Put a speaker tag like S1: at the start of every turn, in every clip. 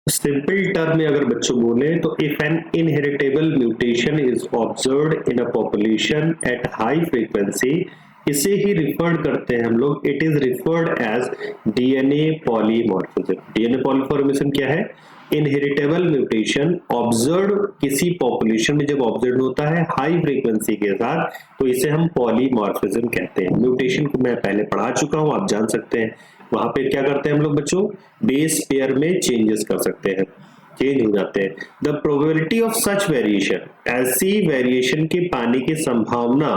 S1: Simple term में अगर बच्चों बोले तो if an inheritable mutation is observed in a population at high frequency, इसे ही रिफर्ड करते हैं हम लोग, it is referred as DNA polymorphism. DNA polymorphism क्या है? इनहेरिटेबल म्यूटेशन ऑब्जर्व किसी पॉपुलेशन में जब ऑब्जर्व होता है हाई फ्रीक्वेंसी के साथ, तो इसे हम पॉलीमॉर्फिज्म कहते हैं। म्यूटेशन को मैं पहले पढ़ा चुका हूं, आप जान सकते हैं। वहां पे क्या करते हैं हम लोग बच्चों? बेस पेयर में चेंजेस कर सकते हैं, चेंज हो जाते हैं। The probability of such variation, ऐसी वेरिएशन के पाने की संभावना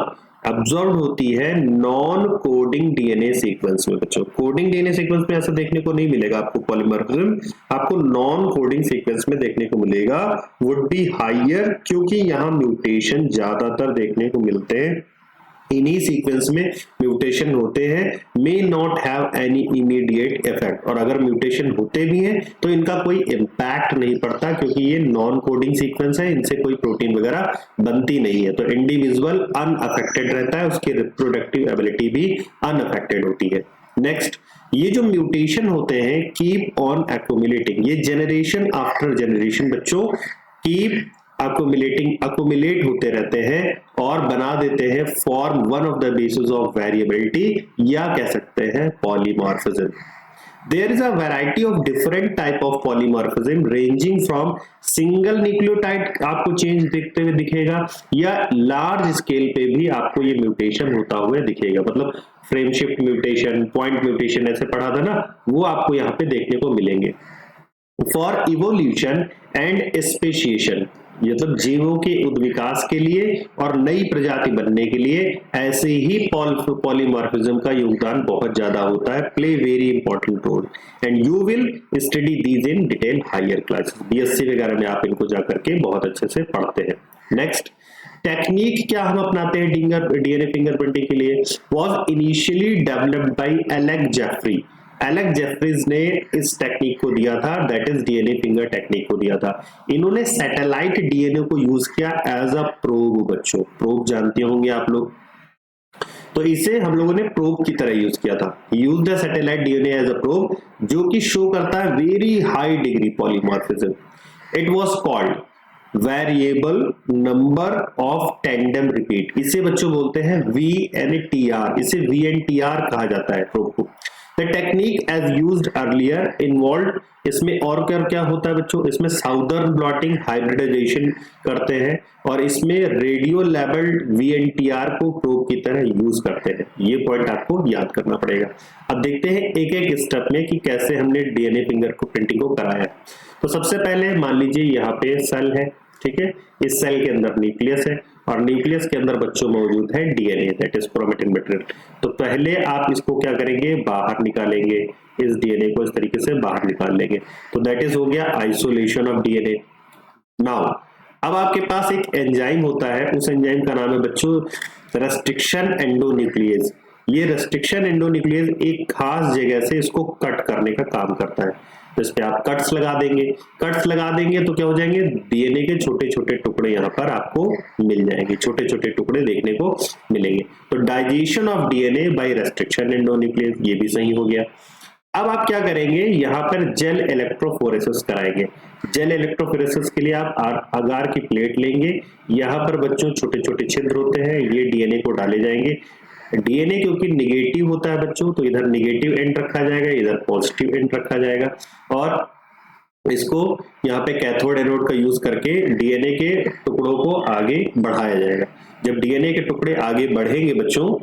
S1: ऑब्जर्व होती है नॉन कोडिंग डीएनए सीक्वेंस में। बच्चों कोडिंग डीएनए सीक्वेंस में ऐसा देखने को नहीं मिलेगा आपको पॉलीमॉर्फिज्म, आपको नॉन कोडिंग सीक्वेंस में देखने को मिलेगा। वुड बी हाइयर, क्योंकि यहाँ म्यूटेशन ज्यादातर देखने को मिलते हैं, इन्हीं सीक्वेंस में म्यूटेशन होते हैं। May not have any immediate effect, और अगर म्यूटेशन होते भी हैं तो इनका कोई इंपैक्ट नहीं पड़ता, क्योंकि ये नॉन कोडिंग सीक्वेंस है, इनसे कोई प्रोटीन वगैरह बनती नहीं है। तो इंडिविजुअल अनअफेक्टेड रहता है, उसकी रिप्रोडक्टिव एबिलिटी भी अनअफेक्टेड होती है। नेक्स्ट, ये जो म्यूटेशन होते हैं कीप ऑन एक्यूमुलेटिंग, ये जनरेशन आफ्टर जनरेशन बच्चों कीप अक्यूमुलेट होते रहते हैं और बना देते हैं form one of the basis of variability, या कह सकते हैं polymorphism. There is a variety of different type of polymorphism ranging from single nucleotide आपको चेंज देखते हुए दिखेगा, या लार्ज स्केल पे भी आपको ये म्यूटेशन होता हुआ दिखेगा। मतलब frame shift mutation, point mutation ऐसे पढ़ा था ना, वो आपको यहाँ पे देखने को मिलेंगे। फॉर इवोल्यूशन एंड स्पेशिएशन, मतलब जीवों के उद्विकास के लिए और नई प्रजाति बनने के लिए ऐसे ही पॉलीमॉर्फिज्म का योगदान बहुत ज्यादा होता है, play very important role, and you will study these in detail higher classes. BSc वगैरह में आप इनको जाकर के बहुत अच्छे से पढ़ते हैं। नेक्स्ट, टेक्निक क्या हम अपनाते हैं डीएनए फिंगरप्रिंटिंग के लिए? Was initially developed by Alec Jeffrey. Alec Jeffreys ने इस टेक्निक को दिया था, that is DNA finger technique को दिया था। इन्होंने सैटेलाइट डीएनए को यूज किया एज अ प्रोब। बच्चों प्रोब जानते होंगे आप लोग, तो इसे हम लोगों ने प्रोब की तरह यूज किया था। Use the satellite DNA as a probe, जो कि शो करता है very high degree polymorphism. It was called variable number of tandem repeat, इसे बच्चों बोलते हैं VNTR, इसे VNTR कहा जाता है प्रोब को। The technique as used earlier involved, इसमें और क्या क्या होता है बच्चों? इसमें साउदर्न ब्लॉटिंग हाइब्रिडाइजेशन करते हैं, और इसमें रेडियो लेबल्ड VNTR को प्रोब की तरह यूज करते हैं। ये पॉइंट आपको याद करना पड़ेगा। अब देखते हैं एक एक स्टेप में कि कैसे हमने डीएनए फिंगर को प्रिंटिंग को कराया। तो सबसे पहले मान लीजिए यहाँ पे सेल है, ठीक है, इस सेल के अंदर न्यूक्लियस है, और न्यूक्लियस के अंदर बच्चों मौजूद है DNA, that is chromatin material. तो पहले आप इसको क्या करेंगे? बाहर निकालेंगे, इस डीएनए को इस तरीके से बाहर निकाल लेंगे, तो दैट इज हो गया आइसोलेशन ऑफ डीएनए। नाउ अब आपके पास एक एंजाइम होता है, उस एंजाइम का नाम है बच्चों रेस्ट्रिक्शन एंडोन्यूक्लियेज। ये रेस्ट्रिक्शन एंडोन्यूक्लियेज एक खास जगह से इसको कट करने का काम करता है। तो इस पे आप कट्स लगा देंगे, कट्स लगा देंगे तो क्या हो जाएंगे? डीएनए के छोटे छोटे टुकड़े यहाँ पर आपको मिल जाएंगे, छोटे छोटे टुकड़े देखने को मिलेंगे। तो digestion of DNA by restriction endonuclease, ये भी सही हो गया। अब आप क्या करेंगे? यहाँ पर जेल इलेक्ट्रोफोरेसिस कराएंगे। जेल इलेक्ट्रोफोरेसिस के लिए आप अगार की प्लेट लेंगे, यहाँ पर बच्चों छोटे छोटे छिद्र होते हैं, ये डीएनए को डाले जाएंगे। डीएनए क्योंकि निगेटिव होता है बच्चों, तो इधर निगेटिव एंड रखा जाएगा, इधर पॉजिटिव एंड रखा जाएगा, और इसको यहाँ पे कैथोड एनोड का यूज करके डीएनए के टुकड़ों को आगे बढ़ाया जाएगा। जब डीएनए के टुकड़े आगे बढ़ेंगे बच्चों,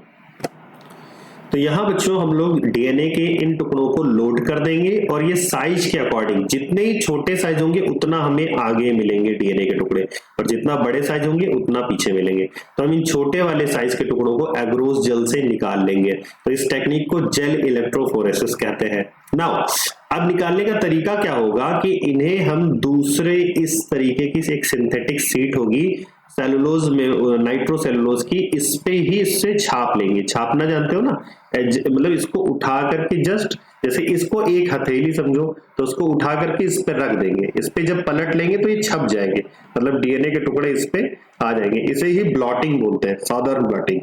S1: तो यहाँ बच्चों हम लोग डीएनए के इन टुकड़ों को लोड कर देंगे, और ये साइज के अकॉर्डिंग जितने ही छोटे साइज होंगे उतना हमें आगे मिलेंगे डीएनए के टुकड़े, और जितना बड़े साइज होंगे उतना पीछे मिलेंगे। तो हम इन छोटे वाले साइज के टुकड़ों को एग्रोस जेल से निकाल लेंगे। तो इस टेक्निक को जेल इलेक्ट्रोफोरेसिस कहते हैं। नाउ अब निकालने का तरीका क्या होगा कि इन्हें हम दूसरे इस तरीके की एक सिंथेटिक सीट होगी सेलुलोज में, नाइट्रोसेलुलोज की, इस पे ही इससे छाप लेंगे। छापना जानते हो ना, मतलब इसको उठा करके जस्ट जैसे इसको एक हथेली समझो, तो उसको उठा करके इस पे रख देंगे, इस पे जब पलट लेंगे तो ये छप जाएंगे, मतलब डीएनए के टुकड़े इस पे आ जाएंगे। इसे ही ब्लॉटिंग बोलते हैं, साउदर्न ब्लॉटिंग।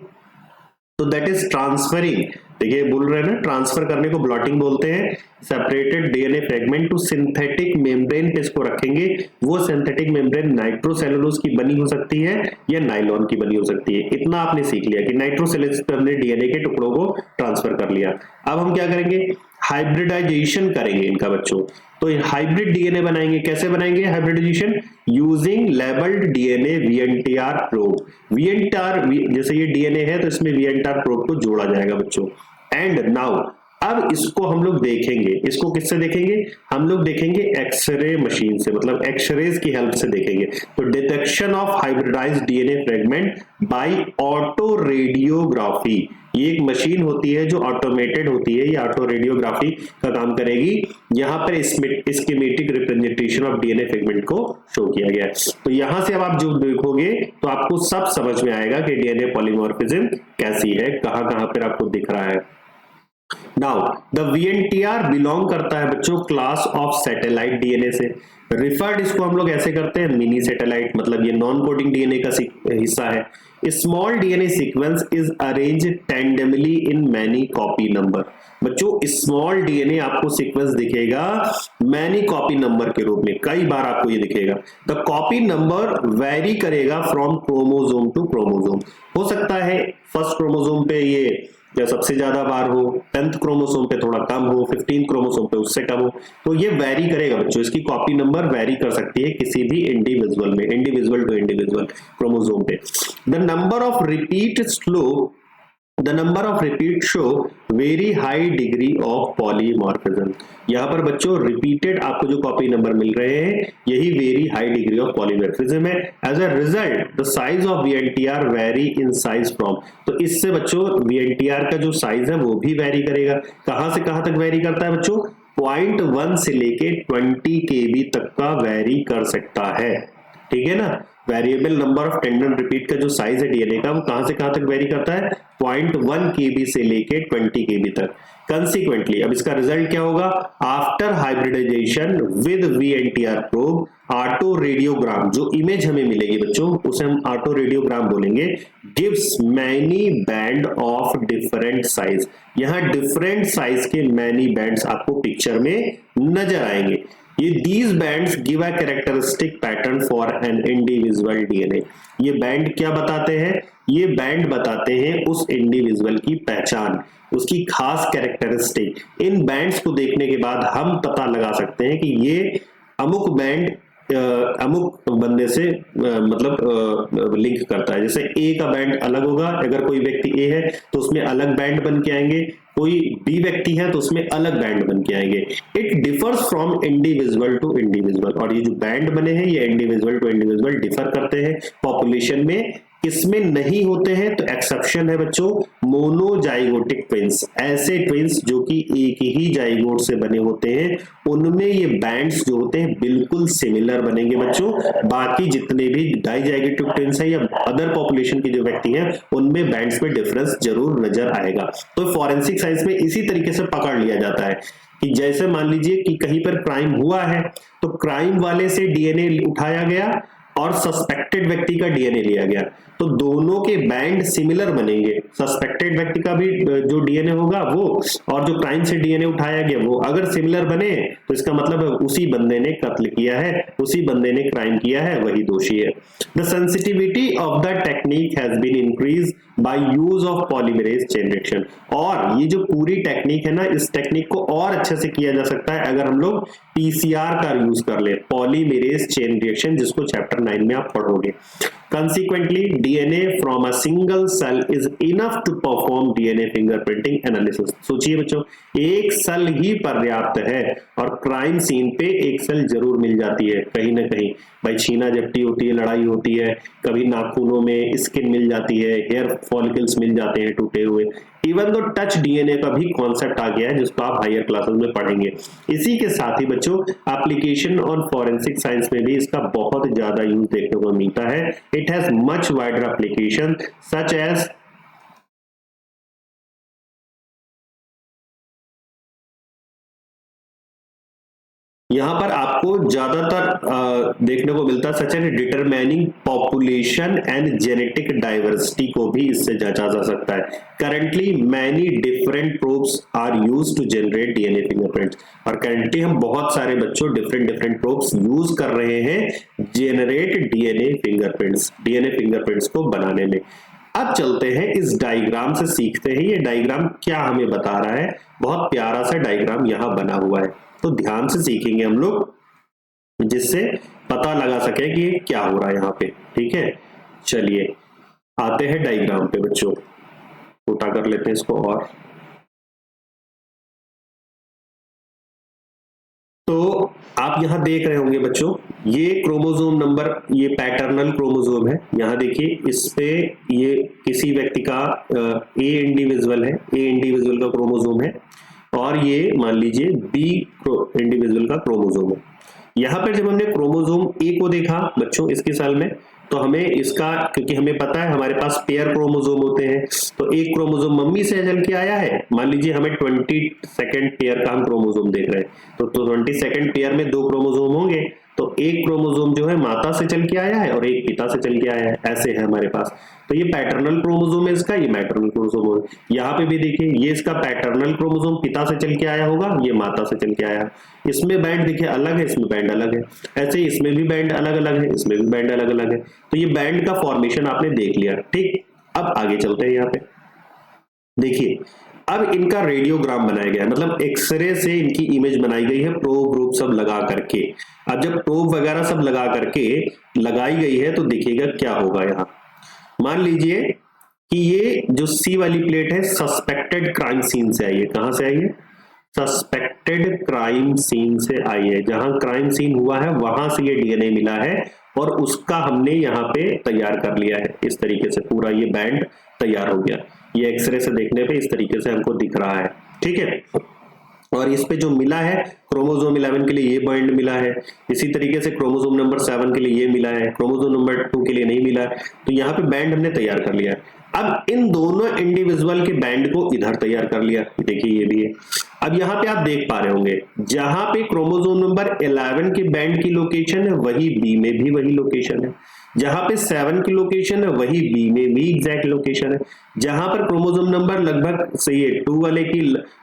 S1: तो दैट इज ट्रांसफरिंग, देखिए बोल रहे हैं ना, ट्रांसफर करने को ब्लॉटिंग बोलते हैं। Separated DNA fragment to synthetic membrane पे इसको रखेंगे, वो सिंथेटिक मेम्ब्रेन नाइट्रोसेलुलोज की बनी हो सकती है या नाइलॉन की बनी हो सकती है। इतना आपने सीख लिया कि नाइट्रोसेलुलोज पे हमने डीएनए के टुकड़ों को ट्रांसफर कर लिया। अब हम क्या करेंगे, हाइब्रिडाइजेशन करेंगे इनका बच्चों। तो हाइब्रिड डीएनए बनाएंगे, कैसे बनाएंगे hybridization, using labelled DNA VNTR probe. VNTR जैसे ये डीएनए है तो इसमें वीएनटीआर प्रोब को जोड़ा जाएगा बच्चों। एंड नाउ अब इसको हम लोग देखेंगे, इसको किससे देखेंगे, हम लोग देखेंगे एक्सरे मशीन से, मतलब एक्सरेज की हेल्प से देखेंगे। तो detection of hybridized DNA fragment by auto radiography, ये एक मशीन होती है जो ऑटोमेटेड होती है, ये ऑटो रेडियोग्राफी का काम करेगी। यहां पर schematic representation of DNA fragment को शो किया गया है। तो यहां से अब आप जो देखोगे तो आपको सब समझ में आएगा कि डीएनए पॉलीमॉर्फिज्म कैसी है, कहां पर आपको दिख रहा है। नाउ द VNTR बिलोंग करता है बच्चों क्लास ऑफ सैटेलाइट डीएनए से। रिफर्ड इसको हम लोग ऐसे करते हैं मिनी सैटेलाइट, मतलब ये नॉन कोडिंग डीएनए का हिस्सा है। Small DNA sequence is arrange tandemly in many copy number. बच्चों स्मॉल डीएनए आपको सीक्वेंस दिखेगा मैनी कॉपी नंबर के रूप में, कई बार आपको ये दिखेगा। द कॉपी नंबर वेरी करेगा फ्रॉम क्रोमोसोम टू क्रोमोसोम। हो सकता है फर्स्ट क्रोमोसोम पे ये या सबसे ज्यादा बार हो, 10th क्रोमोसोम पे थोड़ा कम हो, 15th क्रोमोसोम पे उससे कम हो, तो ये वेरी करेगा बच्चों। इसकी कॉपी नंबर वेरी कर सकती है किसी भी इंडिविजुअल में, इंडिविजुअल टू इंडिविजुअल क्रोमोसोम पे। The number of repeat show very high degree of polymorphism. यहां पर बच्चों रिपीटेड आपको जो कॉपी नंबर मिल रहे हैं यही very high degree of polymorphism है। As a result the size of VNTR vary in size from, तो इससे बच्चों VNTR का जो साइज है वो भी वेरी करेगा। कहां से कहां तक वेरी करता है बच्चों, 0.1 से लेके 20 KB तक का वेरी कर सकता है, ठीक है ना। Variable number of tendon repeat का जो साइज है डीएनए का वो कहां से कहां तक वेरी करता है, 0.1 KB से लेके 20 KB तक। कंसिक्वेंटली अब इसका रिजल्ट क्या होगा, after hybridization with VNTR probe auto radiogram, जो इमेज हमें मिलेगी बच्चों उसे हम ऑटो रेडियोग्राम बोलेंगे, gives many band of different size. यहां डिफरेंट साइज के मैनी बैंड्स आपको पिक्चर में नजर आएंगे। ये these bands give a characteristic pattern for an individual DNA। ये बैंड क्या बताते हैं, ये बैंड बताते हैं उस इंडिविजुअल की पहचान, उसकी खास कैरेक्टरिस्टिक। इन बैंड्स को देखने के बाद हम पता लगा सकते हैं कि ये अमुक बैंड अमुक बंदे से मतलब लिंक करता है। जैसे ए का बैंड अलग होगा, अगर कोई व्यक्ति ए है तो उसमें अलग बैंड बन के आएंगे, कोई बी व्यक्ति है तो उसमें अलग बैंड बन के आएंगे। It differs from individual to individual, और ये जो बैंड बने हैं ये इंडिविजुअल टू इंडिविजुअल डिफर करते हैं पॉपुलेशन में। इसमें नहीं होते हैं तो एक्सेप्शन है बच्चों मोनोजाइगोटिक ट्विंस, ऐसे ट्विंस जो कि एक ही जाइगोट से बने होते हैं उनमें ये बैंड्स जो होते हैं बिल्कुल सिमिलर बनेंगे बच्चों। बाकी जितने भी डाइजाइगोटिक ट्विंस है या अदर पॉपुलेशन के जो व्यक्ति हैं उनमें बैंड्स में डिफरेंस जरूर नजर आएगा। तो फॉरेंसिक साइंस में इसी तरीके से पकड़ लिया जाता है कि जैसे मान लीजिए कि कहीं पर क्राइम हुआ है तो क्राइम वाले से डीएनए उठाया गया और सस्पेक्टेड व्यक्ति का डीएनए लिया गया, तो दोनों के बैंड सिमिलर बनेंगे। सस्पेक्टेड व्यक्ति का भी जो डीएनए होगा वो और जो क्राइम से डीएनए उठाया गया वो अगर सिमिलर बने तो इसका मतलब है उसी बंदे ने कत्ल किया है, उसी बंदे ने क्राइम किया है, वही दोषी है। The sensitivity of the technique has been increase by use of polymerase chain reaction. और ये जो पूरी टेक्निक है ना, इस टेक्निक को और अच्छे से किया जा सकता है अगर हम लोग पीसीआर का यूज कर ले, पॉलीमरेज चेन रिएक्शन, जिसको चैप्टर 9 में आप पढ़ोगे। Consequently, DNA from a single cell is enough to perform DNA fingerprinting analysis। सोचिए बच्चों, एक सेल ही पर्याप्त है और क्राइम सीन पे एक सेल जरूर मिल जाती है कहीं ना कहीं। भाई छीना झपटी होती है, लड़ाई होती है, कभी नाखूनों में स्किन मिल जाती है, हेयर फॉलिकल्स मिल जाते हैं टूटे हुए। इवन दो टच डीएनए का भी कॉन्सेप्ट आ गया है जिसको आप हायर क्लासेस में पढ़ेंगे। इसी के साथ ही बच्चों एप्लीकेशन ऑन फॉरेंसिक साइंस में भी इसका बहुत ज्यादा यूज देखने को मिलता है। It has much wider application such as यहाँ पर आपको ज्यादातर देखने को मिलता है सच है determining population and genetic diversity को भी इससे जांचा जा सकता है। Currently many different probes are used to generate DNA fingerprints, और करंटली हम बहुत सारे बच्चों डिफरेंट प्रोब्स यूज कर रहे हैं जेनरेट डीएनए फिंगरप्रिंट्स को बनाने में। अब चलते हैं इस डायग्राम से सीखते हैं ये डायग्राम क्या हमें बता रहा है। बहुत प्यारा सा डायग्राम यहाँ बना हुआ है, तो ध्यान से सीखेंगे हम लोग जिससे पता लगा सके कि ये क्या हो रहा है यहाँ पे। ठीक है, चलिए आते हैं डायग्राम पे बच्चों, छोटा कर लेते हैं इसको। और तो आप यहां देख रहे होंगे बच्चों, ये क्रोमोसोम नंबर, ये पैटर्नल क्रोमोसोम है। यहां देखिए इस पे ये किसी व्यक्ति का ए इंडिविजुअल है, ए इंडिविजुअल का क्रोमोसोम है, और ये मान लीजिए बी इंडिविजुअल का क्रोमोसोम है। यहां पर जब हमने क्रोमोसोम ए को देखा बच्चों इसकी साल में, तो हमें इसका, क्योंकि हमें पता है हमारे पास पेयर क्रोमोसोम होते हैं, तो एक क्रोमोसोम मम्मी से चल के आया है। मान लीजिए हमें 22nd पेयर का हम क्रोमोसोम देख रहे हैं, तो 22nd पेयर में 2 क्रोमोसोम होंगे, तो एक क्रोमोसोम जो है माता से चल के आया है और एक पिता से चल के आया है, ऐसे है हमारे पास। तो ये पैटर्नल क्रोमोसोम है इसका, ये मैटरनल क्रोमोसोम है। यहाँ पे भी देखिए ये इसका पैटर्नल क्रोमोसोम पिता से चल के आया होगा, ये माता से चल के आया। इसमें बैंड देखिए अलग है, इसमें बैंड अलग है, ऐसे इसमें भी बैंड अलग अलग है, इसमें भी बैंड अलग अलग है। तो ये बैंड का फॉर्मेशन आपने देख लिया। ठीक, अब आगे चलते हैं। यहाँ पे देखिए अब इनका रेडियोग्राम बनाया गया है, मतलब एक्सरे से इनकी इमेज बनाई गई है, प्रोब ग्रुप सब लगा करके। अब जब प्रोब वगैरह सब लगा करके लगाई गई है तो देखिएगा क्या होगा। यहाँ मान लीजिए कि ये जो सी वाली प्लेट है सस्पेक्टेड क्राइम सीन से आई है। कहां से आई है? सस्पेक्टेड क्राइम सीन से आई है। जहां क्राइम सीन हुआ है वहां से ये डीएनए मिला है और उसका हमने यहाँ पे तैयार कर लिया है। इस तरीके से पूरा ये बैंड तैयार हो गया। ये एक्सरे से देखने पे इस तरीके से हमको दिख रहा है। ठीक है, और इस पे जो मिला है क्रोमोसोम 11 के लिए ये बैंड मिला है, इसी तरीके से क्रोमोसोम नंबर 7 के लिए ये मिला है, क्रोमोसोम नंबर 2 के लिए नहीं मिला है। तो यहाँ पे बैंड हमने तैयार कर लिया है। अब इन दोनों इंडिविजुअल के बैंड को इधर तैयार कर लिया, देखिए ये भी है। अब यहाँ पे आप देख पा रहे होंगे जहां पे क्रोमोसोम नंबर 11 के बैंड की लोकेशन है वही बी में भी वही लोकेशन है, जहां पे 7 की लोकेशन है वही बी में भी एग्जैक्ट लोकेशन है, जहां पर क्रोमोसोम नंबर लगभग सही है 2 वाले की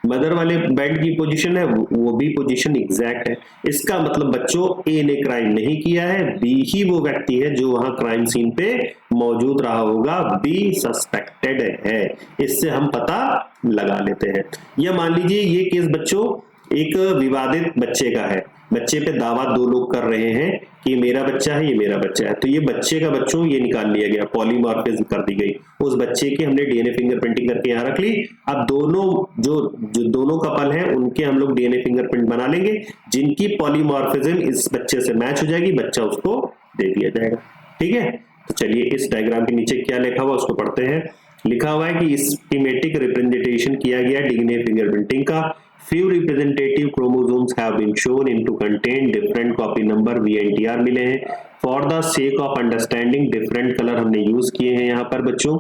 S1: मदर वाले बैंड की पोजीशन है वो भी पोजीशन एग्जैक्ट है। इसका मतलब बच्चों ए ने क्राइम नहीं किया है, बी ही वो व्यक्ति है जो वहां क्राइम सीन पे मौजूद रहा होगा, बी सस्पेक्टेड है। इससे हम पता लगा लेते हैं। या मान लीजिए ये केस बच्चों एक विवादित बच्चे का है, बच्चे पे दावा 2 लोग कर रहे हैं कि ये मेरा बच्चा है, ये मेरा बच्चा है। तो ये बच्चे का बच्चों ये निकाल लिया गया, पॉलीमॉर्फिज्म कर दी गई, उस बच्चे की हमने डीएनए फिंगरप्रिंटिंग करके यहाँ रख ली। अब दोनों जो दोनों कपल हैं उनके हम लोग डीएनए फिंगरप्रिंट बना लेंगे, जिनकी पॉलीमॉर्फिज्म इस बच्चे से मैच हो जाएगी, बच्चा उसको दे दिया जाएगा। ठीक है, तो चलिए इस डायग्राम के नीचे क्या लिखा हुआ उसको पढ़ते हैं। लिखा हुआ है कि स्कीमेटिक रिप्रेजेंटेशन किया गया डीएनए फिंगरप्रिंटिंग का। Few representative chromosomes have been shown in to contain different copy number VNTR मिले हैं। For the sake of understanding different color हमने यूज किए हैं यहाँ पर बच्चों।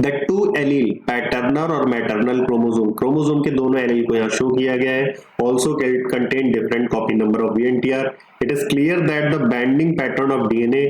S1: The two allele पैटर्नल और मैटरनल क्रोमोसोम के दोनों एलील को यहाँ शो किया गया है। Also contain different copy number of VNTR. It is clear that the binding pattern of DNA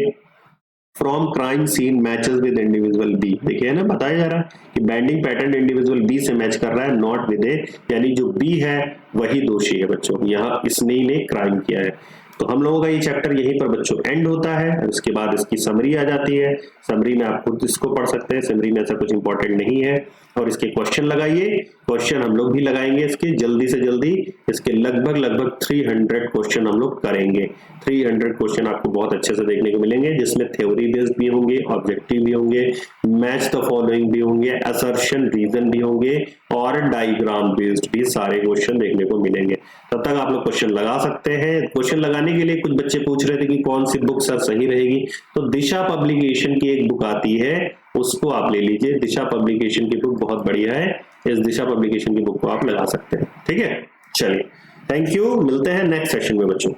S1: from crime scene matches with individual B. देखिए ना बताया जा रहा है कि बैंडिंग पैटर्न इंडिविजुअल बी से मैच कर रहा है, नॉट विद ए, यानी जो बी है वही दोषी है बच्चों, यहाँ इसने ने क्राइम किया है। तो हम लोगों का ये चैप्टर यहीं पर बच्चों एंड होता है। उसके बाद इसकी समरी आ जाती है। समरी में आप खुद इसको पढ़ सकते हैं, समरी में ऐसा कुछ इंपॉर्टेंट नहीं है। और इसके क्वेश्चन लगाइए, क्वेश्चन हम लोग भी लगाएंगे इसके जल्दी से जल्दी। इसके लगभग 300 क्वेश्चन हम लोग करेंगे। 300 क्वेश्चन आपको बहुत अच्छे से देखने को मिलेंगे, जिसमें थ्योरी बेस्ड भी होंगे, ऑब्जेक्टिव भी होंगे, मैच द फॉलोइंग भी होंगे, असर्शन रीजन भी होंगे और डायग्राम बेस्ड भी सारे क्वेश्चन देखने को मिलेंगे। तब तक आप लोग क्वेश्चन लगा सकते हैं। क्वेश्चन लगाने के लिए कुछ बच्चे पूछ रहे थे कि कौन सी बुक सर सही रहेगी, तो दिशा पब्लिकेशन की एक बुक आती है उसको आप ले लीजिए। दिशा पब्लिकेशन की बुक बहुत बढ़िया है, इस दिशा पब्लिकेशन की बुक को आप लगा सकते हैं। ठीक है, चलिए थैंक यू, मिलते हैं नेक्स्ट सेशन में बच्चों।